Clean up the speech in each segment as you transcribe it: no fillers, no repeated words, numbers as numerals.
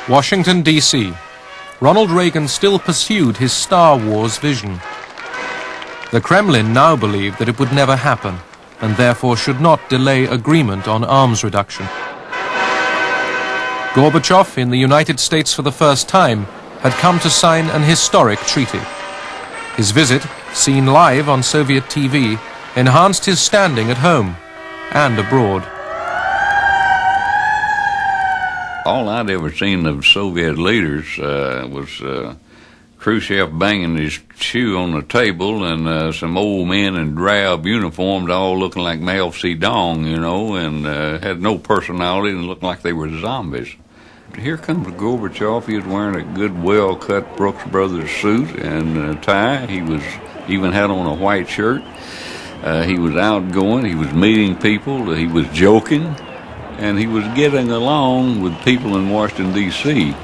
Washington, D.C. Ronald Reagan still pursued his Star Wars vision. The Kremlin now believed that it would never happen, and therefore should not delay agreement on arms reduction. Gorbachev, in the United States for the first time, had come to sign an historic treaty. His visit, seen live on Soviet TV, enhanced his standing at home and abroad. All I'd ever seen of Soviet leaders was Khrushchev banging his shoe on the table and some old men in drab uniforms all looking like Mao Zedong, you know, and had no personality and looked like they were zombies. Here comes Gorbachev. He was wearing a good, well-cut Brooks Brothers suit and tie. He even had on a white shirt. He was outgoing. He was meeting people. He was joking. And he was getting along with people in Washington, D.C.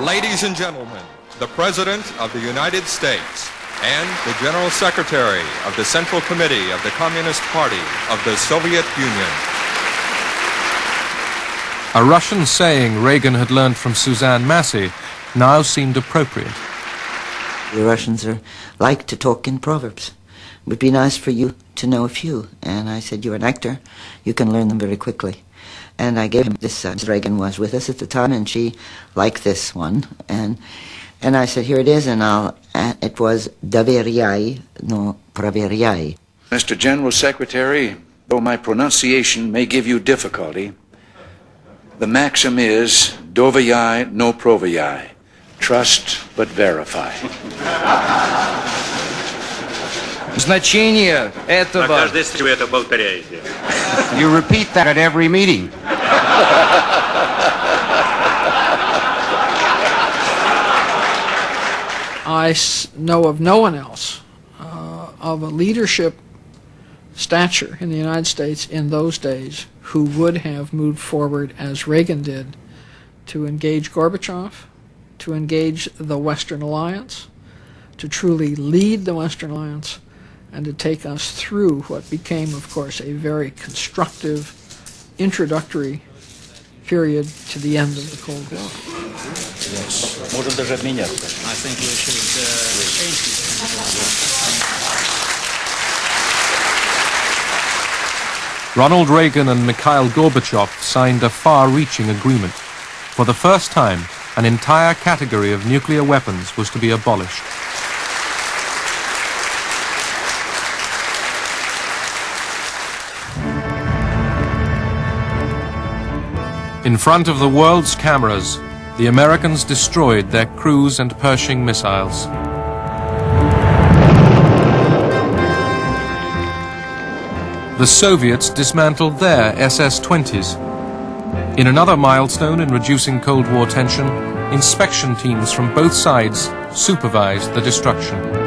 Ladies and gentlemen, the President of the United States and the General Secretary of the Central Committee of the Communist Party of the Soviet Union. A Russian saying Reagan had learned from Suzanne Massie now seemed appropriate. The Russians like to talk in proverbs. It would be nice for you to know a few. And I said, you're an actor, you can learn them very quickly. And I gave him this. Reagan was with us at the time, and she liked this one. And I said, here it is, and it was Doveryai, no Proveryai. Mr. General Secretary, though my pronunciation may give you difficulty, the maxim is Doveryai, no Proveryai. Trust but verify. Значение этого. На каждой встрече это повторяете. You repeat that at every meeting. I know of no one else of a leadership stature in the United States in those days who would have moved forward as Reagan did to engage Gorbachev, to engage the Western Alliance, to truly lead the Western Alliance, and to take us through what became, of course, a very constructive introductory period to the end of the Cold War. Yes. Можем даже обменяться. I think we should change. Ronald Reagan and Mikhail Gorbachev signed a far-reaching agreement. For the first time, an entire category of nuclear weapons was to be abolished. In front of the world's cameras, the Americans destroyed their cruise and Pershing missiles. The Soviets dismantled their SS-20s. In another milestone in reducing Cold War tension, inspection teams from both sides supervised the destruction.